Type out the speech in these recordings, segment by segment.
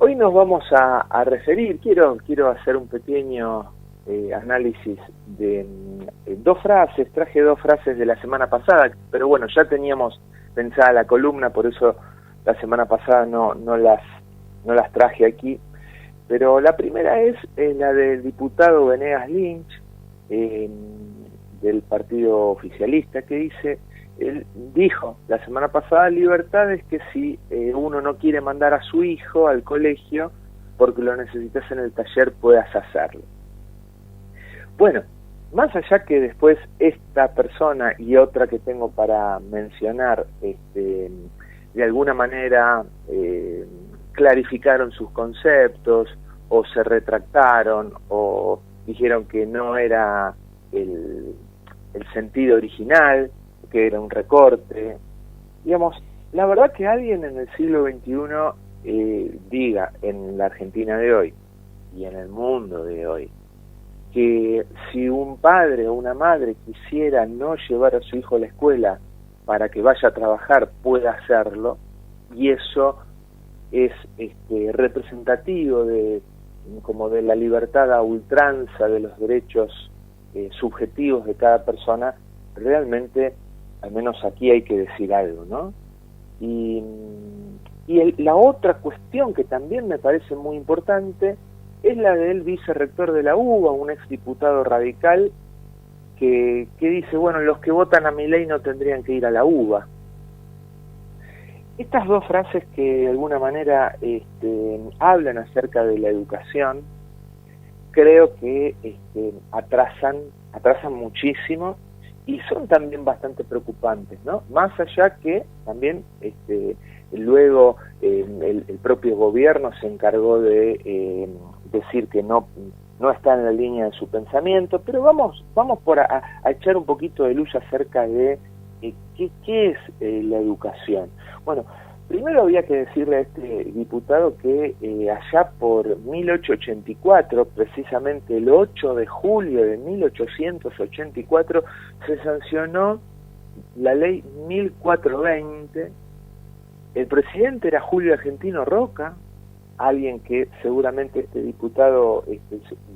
Hoy nos vamos a referir, quiero hacer un pequeño análisis de dos frases. Traje dos frases de la semana pasada, pero bueno, ya teníamos pensada la columna, por eso la semana pasada no las traje aquí. Pero la primera es la del diputado Venegas Lynch, del partido oficialista, que él dijo la semana pasada: libertad es que si uno no quiere mandar a su hijo al colegio porque lo necesitas en el taller, puedas hacerlo. Bueno, más allá que después esta persona y otra que tengo para mencionar, de alguna manera clarificaron sus conceptos, o se retractaron, o dijeron que no era el sentido original, que era un recorte. Digamos, la verdad que alguien en el siglo XXI diga en la Argentina de hoy y en el mundo de hoy que si un padre o una madre quisiera no llevar a su hijo a la escuela para que vaya a trabajar, pueda hacerlo, y eso es representativo de la libertad a ultranza, de los derechos subjetivos de cada persona, realmente, al menos aquí hay que decir algo, ¿no? Y la otra cuestión que también me parece muy importante es la del vicerrector de la UBA, un exdiputado radical, que dice, bueno, los que votan a Milei no tendrían que ir a la UBA. Estas dos frases que de alguna manera hablan acerca de la educación, creo que atrasan muchísimo y son también bastante preocupantes, ¿no? Más allá que también luego el propio gobierno se encargó de decir que no está en la línea de su pensamiento, pero vamos a echar un poquito de luz acerca de qué es la educación. Bueno, primero había que decirle a este diputado que allá por 1884, precisamente el 8 de julio de 1884, se sancionó la ley 1420. El presidente era Julio Argentino Roca, alguien que seguramente este diputado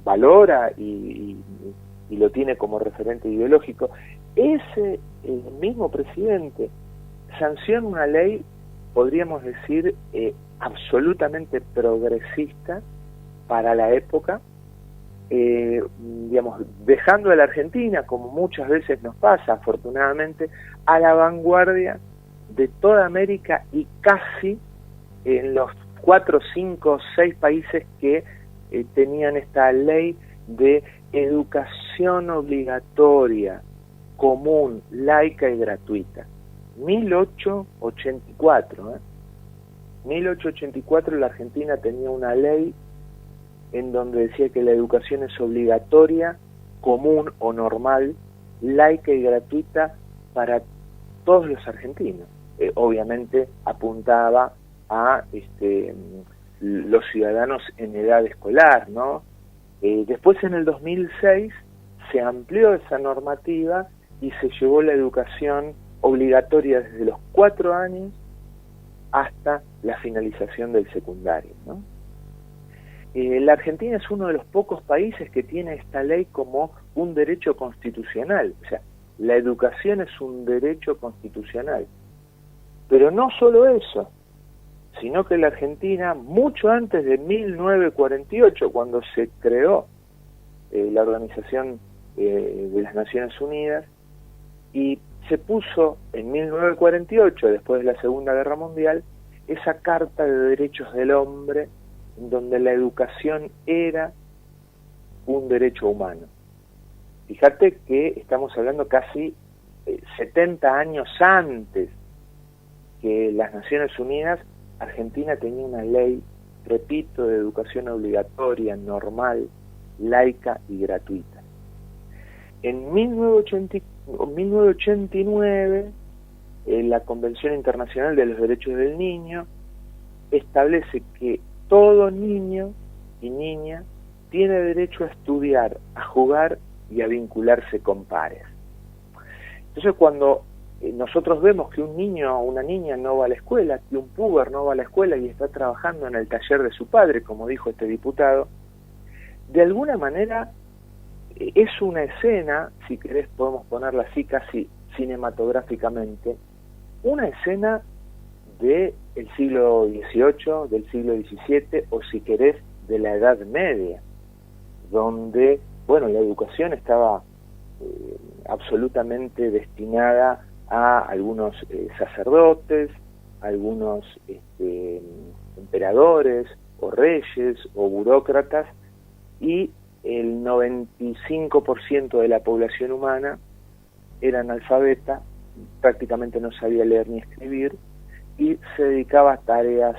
valora y lo tiene como referente ideológico. Ese mismo presidente sanciona una ley, podríamos decir, absolutamente progresista para la época, digamos, dejando a la Argentina, como muchas veces nos pasa, afortunadamente, a la vanguardia de toda América y casi en los 4, 5, 6 países que tenían esta ley de educación obligatoria, común, laica y gratuita. 1884, 1884 la Argentina tenía una ley en donde decía que la educación es obligatoria, común o normal, laica y gratuita para todos los argentinos. Obviamente apuntaba a los ciudadanos en edad escolar, ¿no? Después, en el 2006 se amplió esa normativa y se llevó la educación obligatoria desde los 4 años hasta la finalización del secundario, ¿no? La Argentina es uno de los pocos países que tiene esta ley como un derecho constitucional. O sea, la educación es un derecho constitucional. Pero no solo eso, sino que la Argentina, mucho antes de 1948, cuando se creó la Organización de las Naciones Unidas, y se puso en 1948, después de la Segunda Guerra Mundial, esa Carta de Derechos del Hombre, donde la educación era un derecho humano. Fíjate que estamos hablando casi 70 años antes que las Naciones Unidas. Argentina tenía una ley, repito, de educación obligatoria, normal, laica y gratuita. En 1989, la Convención Internacional de los Derechos del Niño establece que todo niño y niña tiene derecho a estudiar, a jugar y a vincularse con pares. Entonces, cuando nosotros vemos que un niño o una niña no va a la escuela, que un puber no va a la escuela y está trabajando en el taller de su padre, como dijo este diputado, de alguna manera es una escena, si querés podemos ponerla así casi cinematográficamente, una escena del siglo XVIII, del siglo XVII, o si querés, de la Edad Media, donde, bueno, la educación estaba absolutamente destinada a algunos sacerdotes, algunos emperadores, o reyes, o burócratas, y el 95% de la población humana era analfabeta, prácticamente no sabía leer ni escribir, y se dedicaba a tareas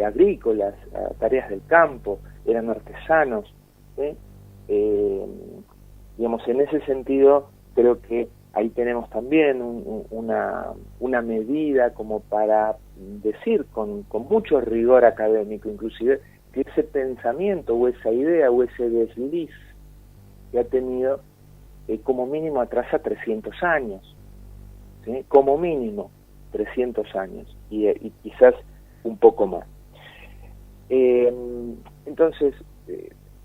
agrícolas, a tareas del campo, eran artesanos. Digamos, en ese sentido, creo que ahí tenemos también una medida como para decir con mucho rigor académico, inclusive, que ese pensamiento o esa idea o ese desliz que ha tenido como mínimo atrasa 300 años, ¿sí? Como mínimo 300 años y quizás un poco más. Entonces,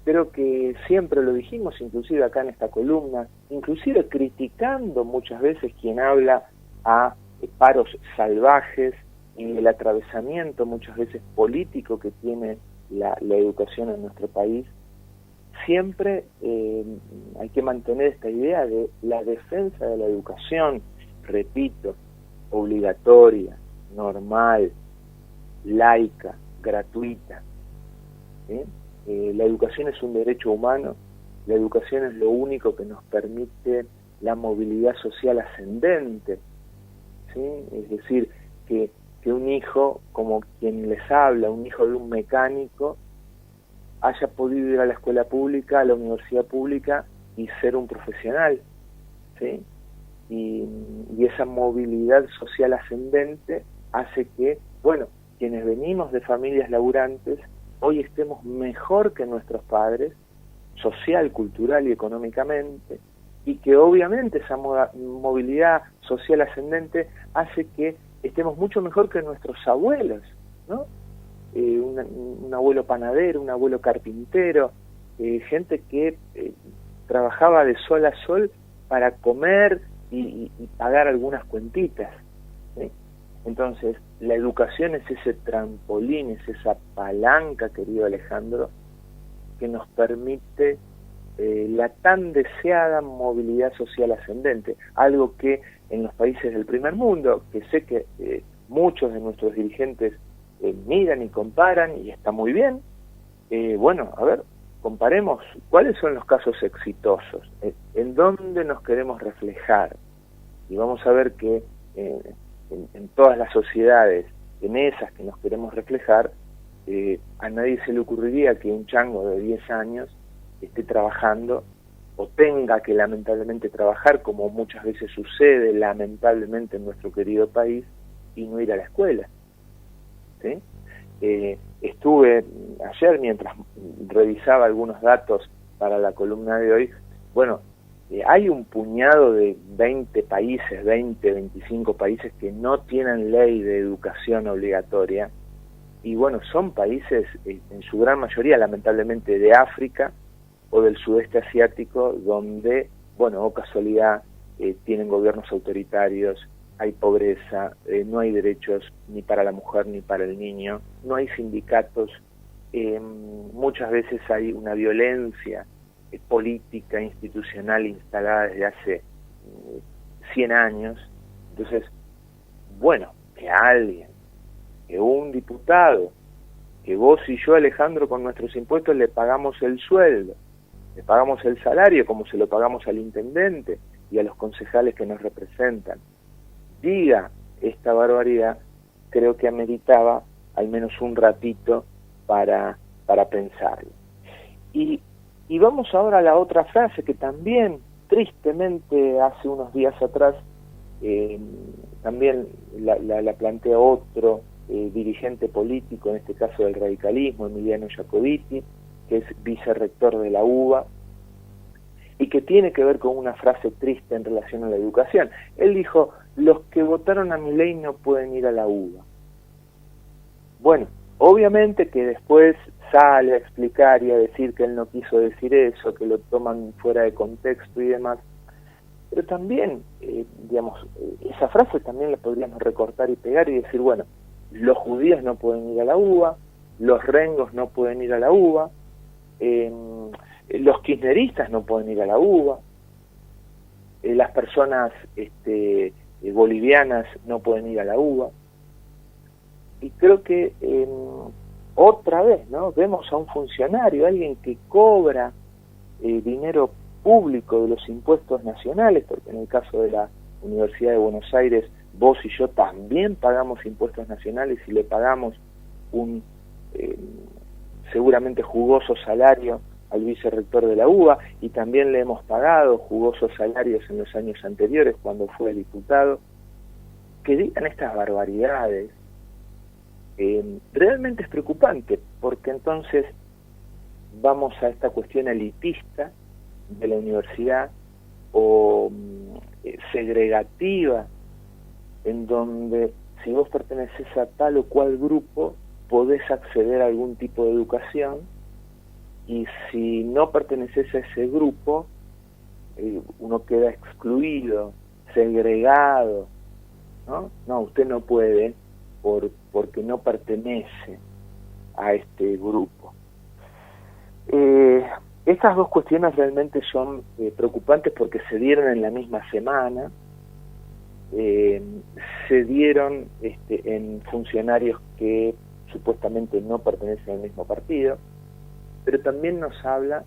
creo que siempre lo dijimos, inclusive acá en esta columna, inclusive criticando muchas veces quien habla a paros salvajes y el atravesamiento muchas veces político que tiene la educación en nuestro país, siempre hay que mantener esta idea de la defensa de la educación, repito, obligatoria, normal, laica, gratuita. La educación es un derecho humano, la educación es lo único que nos permite la movilidad social ascendente, ¿sí? Es decir, que un hijo, como quien les habla, un hijo de un mecánico, haya podido ir a la escuela pública, a la universidad pública y ser un profesional, ¿sí? Y esa movilidad social ascendente hace que, bueno, quienes venimos de familias laburantes, hoy estemos mejor que nuestros padres, social, cultural y económicamente, y que obviamente esa movilidad social ascendente hace que estemos mucho mejor que nuestros abuelos, ¿no? Un abuelo panadero, un abuelo carpintero, gente que trabajaba de sol a sol para comer y pagar algunas cuentitas, ¿sí? Entonces, la educación es ese trampolín, es esa palanca, querido Alejandro, que nos permite la tan deseada movilidad social ascendente, algo que en los países del primer mundo, que sé que muchos de nuestros dirigentes miran y comparan, y está muy bien, bueno, a ver, comparemos cuáles son los casos exitosos, en dónde nos queremos reflejar, y vamos a ver que en todas las sociedades, en esas que nos queremos reflejar, a nadie se le ocurriría que un chango de 10 años esté trabajando o tenga que lamentablemente trabajar, como muchas veces sucede lamentablemente en nuestro querido país, y no ir a la escuela, ¿sí? Estuve ayer, mientras revisaba algunos datos para la columna de hoy, bueno, hay un puñado de 20 países, 20, 25 países que no tienen ley de educación obligatoria, y bueno, son países en su gran mayoría lamentablemente de África o del sudeste asiático, donde, bueno, o casualidad, tienen gobiernos autoritarios, hay pobreza, no hay derechos ni para la mujer ni para el niño, no hay sindicatos, muchas veces hay una violencia política, institucional instalada desde hace 100 años. Entonces, bueno, que alguien, que un diputado, que vos y yo, Alejandro, con nuestros impuestos le pagamos el sueldo, le pagamos el salario como se lo pagamos al intendente y a los concejales que nos representan, diga esta barbaridad, creo que ameritaba al menos un ratito para pensarlo. Y vamos ahora a la otra frase que también, tristemente, hace unos días atrás, también la plantea otro dirigente político, en este caso del radicalismo, Emiliano Jacobiti, que es vicerrector de la UBA, y que tiene que ver con una frase triste en relación a la educación. Él dijo, los que votaron a Milei no pueden ir a la UBA. Bueno, obviamente que después sale a explicar y a decir que él no quiso decir eso, que lo toman fuera de contexto y demás, pero también, esa frase también la podríamos recortar y pegar y decir, bueno, los judíos no pueden ir a la UBA, los rengos no pueden ir a la UBA, los kirchneristas no pueden ir a la UBA, las personas bolivianas no pueden ir a la UBA. Y creo que otra vez, ¿no?, vemos a un funcionario, alguien que cobra dinero público de los impuestos nacionales, porque en el caso de la Universidad de Buenos Aires, vos y yo también pagamos impuestos nacionales y le pagamos un seguramente jugoso salario al vicerrector de la UBA, y también le hemos pagado jugosos salarios en los años anteriores cuando fue diputado. Que digan estas barbaridades realmente es preocupante, porque entonces vamos a esta cuestión elitista de la universidad o segregativa, en donde si vos perteneces a tal o cual grupo podés acceder a algún tipo de educación, y si no perteneces a ese grupo uno queda excluido, segregado, ¿no? No, usted no puede porque no pertenece a este grupo. Estas dos cuestiones realmente son preocupantes porque se dieron en la misma semana, se dieron en funcionarios que supuestamente no pertenecen al mismo partido, pero también nos habla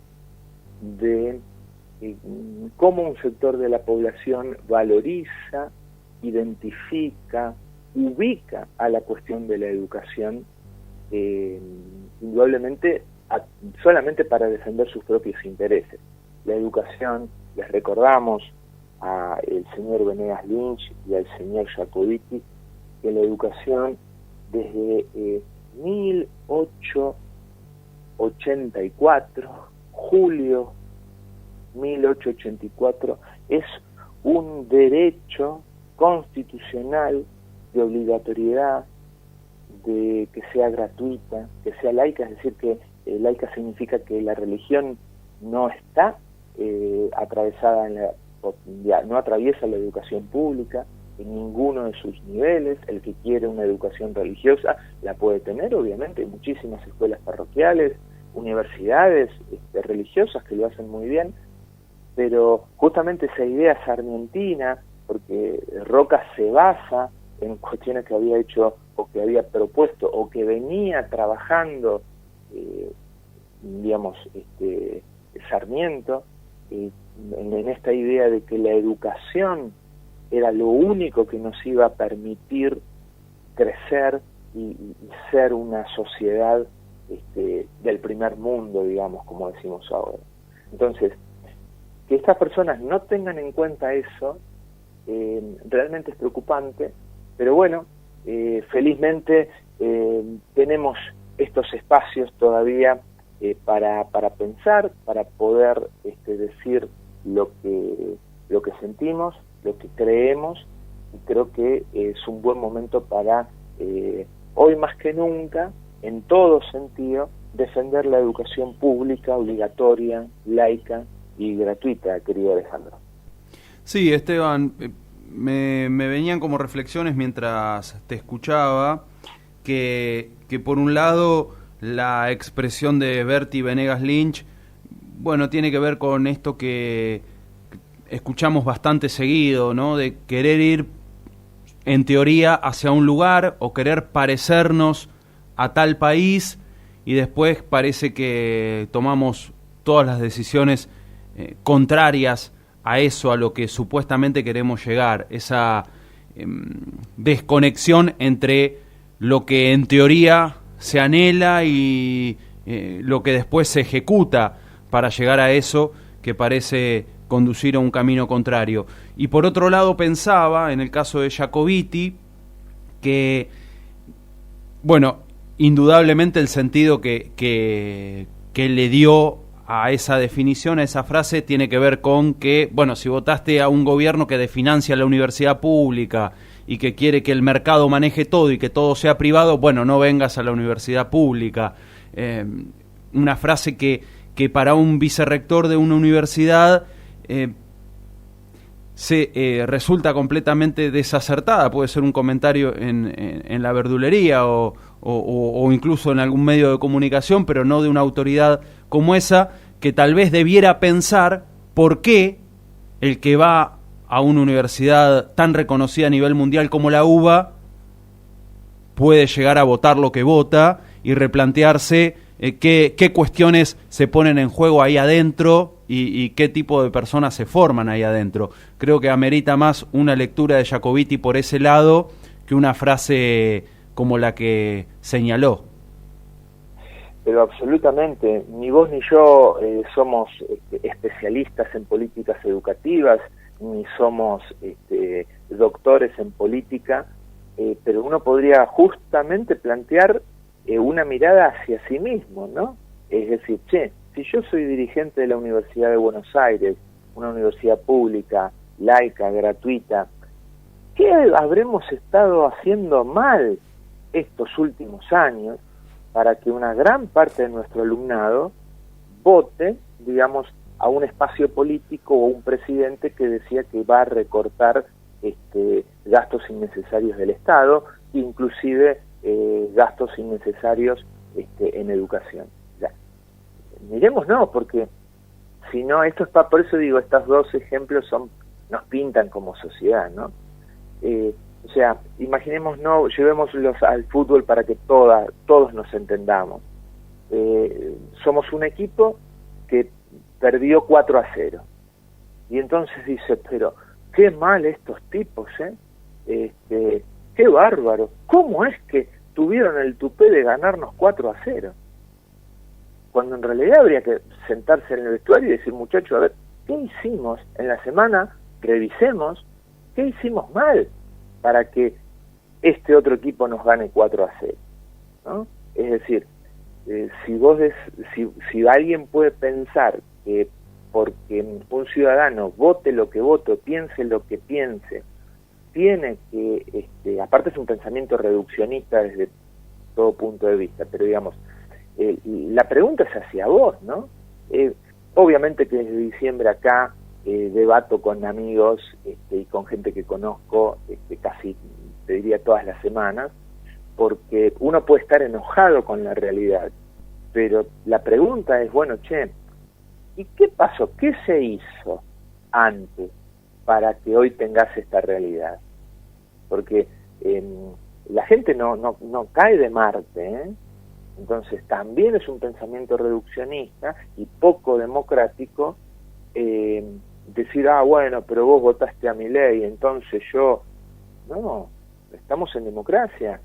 de cómo un sector de la población valoriza, identifica, ubica a la cuestión de la educación, indudablemente solamente para defender sus propios intereses. La educación, les recordamos al señor Venegas Lynch y al señor Jacobiti, que la educación desde 1884, julio 1884, es un derecho constitucional de obligatoriedad, de que sea gratuita, que sea laica, es decir, que laica significa que la religión no está atravesada no atraviesa la educación pública en ninguno de sus niveles. El que quiere una educación religiosa la puede tener, obviamente. Hay muchísimas escuelas parroquiales, universidades religiosas que lo hacen muy bien, pero justamente esa idea sarmientina, porque Roca se basa en cuestiones que había hecho o que había propuesto o que venía trabajando Sarmiento, en esta idea de que la educación era lo único que nos iba a permitir crecer y ser una sociedad del primer mundo, digamos, como decimos ahora. Entonces, que estas personas no tengan en cuenta eso realmente es preocupante, pero bueno, felizmente tenemos estos espacios todavía para pensar, para poder decir lo que sentimos, lo que creemos, y creo que es un buen momento para hoy más que nunca, en todo sentido, defender la educación pública, obligatoria, laica y gratuita, querido Alejandro. Sí, Esteban, me venían como reflexiones mientras te escuchaba, que por un lado la expresión de Berti Venegas Lynch, bueno, tiene que ver con esto que escuchamos bastante seguido, ¿no?, de querer ir en teoría hacia un lugar o querer parecernos a tal país, y después parece que tomamos todas las decisiones contrarias a eso, a lo que supuestamente queremos llegar, esa desconexión entre lo que en teoría se anhela y lo que después se ejecuta para llegar a eso que parece conducir a un camino contrario. Y por otro lado pensaba, en el caso de Jacobiti, que, bueno, indudablemente el sentido que le dio a esa definición, a esa frase, tiene que ver con que, bueno, si votaste a un gobierno que desfinancia la universidad pública y que quiere que el mercado maneje todo y que todo sea privado, bueno, no vengas a la universidad pública. Una frase que para un vicerrector de una universidad resulta completamente desacertada. Puede ser un comentario en la verdulería o incluso en algún medio de comunicación, pero no de una autoridad como esa, que tal vez debiera pensar por qué el que va a una universidad tan reconocida a nivel mundial como la UBA puede llegar a votar lo que vota y replantearse qué cuestiones se ponen en juego ahí adentro y qué tipo de personas se forman ahí adentro. Creo que amerita más una lectura de Jacobiti por ese lado que una frase como la que señaló. Pero absolutamente, ni vos ni yo somos especialistas en políticas educativas, ni somos doctores en política, pero uno podría justamente plantear una mirada hacia sí mismo, ¿no? Es decir, si yo soy dirigente de la Universidad de Buenos Aires, una universidad pública, laica, gratuita, ¿qué habremos estado haciendo mal estos últimos años para que una gran parte de nuestro alumnado vote, digamos, a un espacio político o un presidente que decía que va a recortar gastos innecesarios del Estado, inclusive gastos innecesarios en educación? Ya. Miremos, no, porque si no, esto es por eso digo, estos dos ejemplos nos pintan como sociedad, ¿no? O sea, imaginemos, no, llevémoslos al fútbol para que todos nos entendamos. Somos un equipo que perdió 4-0. Y entonces dice, pero qué mal estos tipos, qué bárbaro. ¿Cómo es que tuvieron el tupé de ganarnos 4-0? Cuando en realidad habría que sentarse en el vestuario y decir, muchachos, a ver, ¿qué hicimos en la semana? Revisemos, ¿qué hicimos mal para que este otro equipo nos gane 4-0? ¿No? Es decir, si alguien puede pensar que porque un ciudadano vote lo que vote, piense lo que piense, tiene que, aparte es un pensamiento reduccionista desde todo punto de vista, pero digamos, la pregunta es hacia vos, ¿no? Obviamente que desde diciembre acá debato con amigos y con gente que conozco casi, te diría, todas las semanas, porque uno puede estar enojado con la realidad, pero la pregunta es, bueno, ¿y qué pasó? ¿Qué se hizo antes para que hoy tengas esta realidad? Porque la gente no cae de Marte, ¿eh? Entonces también es un pensamiento reduccionista y poco democrático decir, bueno, pero vos votaste a Milei, entonces yo... No, estamos en democracia.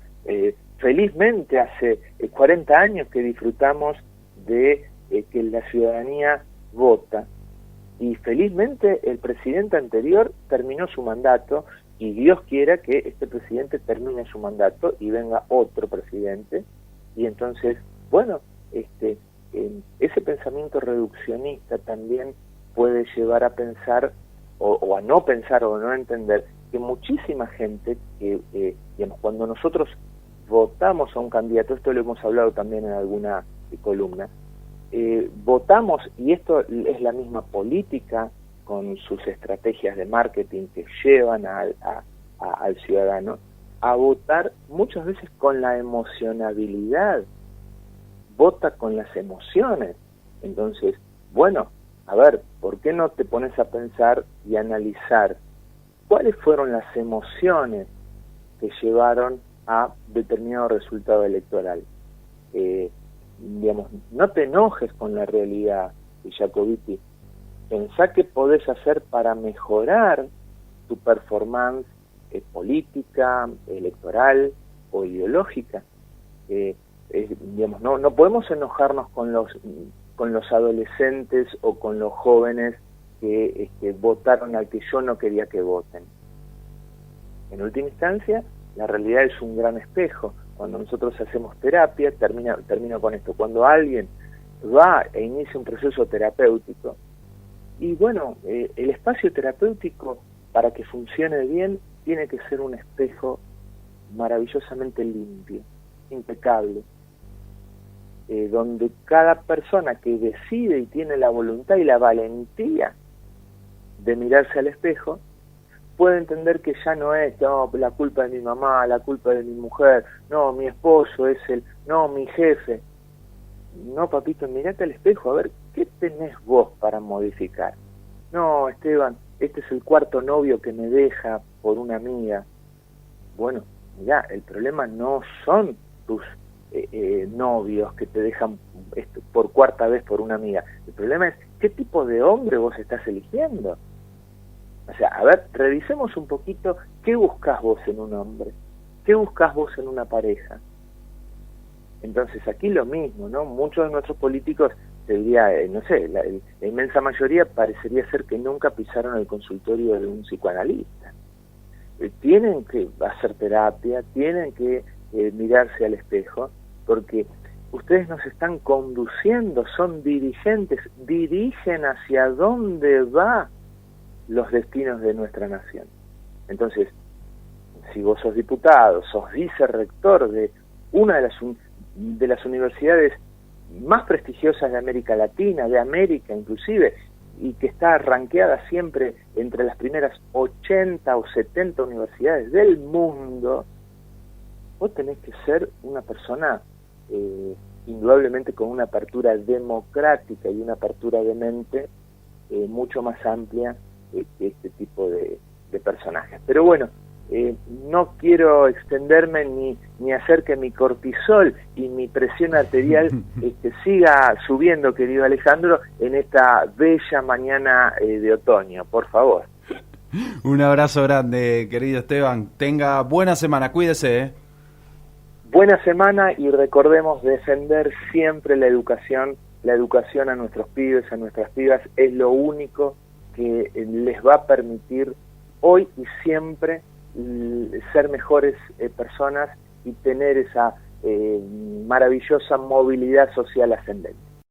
Felizmente hace 40 años que disfrutamos de que la ciudadanía vota, y felizmente el presidente anterior terminó su mandato, y Dios quiera que este presidente termine su mandato y venga otro presidente, y entonces, bueno, ese pensamiento reduccionista también puede llevar a pensar o a no pensar o a no entender que muchísima gente que digamos, cuando nosotros votamos a un candidato, esto lo hemos hablado también en alguna columna, votamos, y esto es la misma política con sus estrategias de marketing que llevan al ciudadano a votar muchas veces con la emocionabilidad, vota con las emociones. Entonces, bueno, a ver, ¿por qué no te pones a pensar y analizar cuáles fueron las emociones que llevaron a determinado resultado electoral? Digamos, no te enojes con la realidad, Jacobiti. Pensá qué podés hacer para mejorar tu performance política, electoral o ideológica. Digamos, no podemos enojarnos con los adolescentes o con los jóvenes que votaron al que yo no quería que voten. En última instancia, la realidad es un gran espejo. Cuando nosotros hacemos terapia, termino con esto, cuando alguien va e inicia un proceso terapéutico. Y bueno, el espacio terapéutico, para que funcione bien, tiene que ser un espejo maravillosamente limpio, impecable, donde cada persona que decide y tiene la voluntad y la valentía de mirarse al espejo, puede entender que ya no es la culpa de mi mamá, la culpa de mi mujer, no, mi esposo es no, mi jefe. No, papito, mirate al espejo, a ver, ¿qué tenés vos para modificar? No, Esteban, este es el cuarto novio que me deja por una amiga. Bueno, mirá, el problema no son tus novios que te dejan por cuarta vez por una amiga. El problema es qué tipo de hombre vos estás eligiendo. O sea, a ver, revisemos un poquito qué buscás vos en un hombre, qué buscás vos en una pareja. Entonces aquí lo mismo, ¿no? Muchos de nuestros políticos, te diría, no sé, la inmensa mayoría parecería ser que nunca pisaron el consultorio de un psicoanalista. Tienen que hacer terapia, tienen que mirarse al espejo, porque ustedes nos están conduciendo, son dirigentes, dirigen hacia dónde va los destinos de nuestra nación. Entonces, si vos sos diputado, sos vicerrector de una de las universidades más prestigiosas de América Latina, de América inclusive, y que está rankeada siempre entre las primeras 80 o 70 universidades del mundo, vos tenés que ser una persona indudablemente con una apertura democrática y una apertura de mente mucho más amplia que este tipo de personajes. Pero bueno, no quiero extenderme ni hacer que mi cortisol y mi presión arterial siga subiendo, querido Alejandro, en esta bella mañana de otoño, por favor. Un abrazo grande, querido Esteban. Tenga buena semana, cuídese. Buena semana, y recordemos defender siempre la educación a nuestros pibes, a nuestras pibas, es lo único que les va a permitir hoy y siempre ser mejores personas y tener esa maravillosa movilidad social ascendente.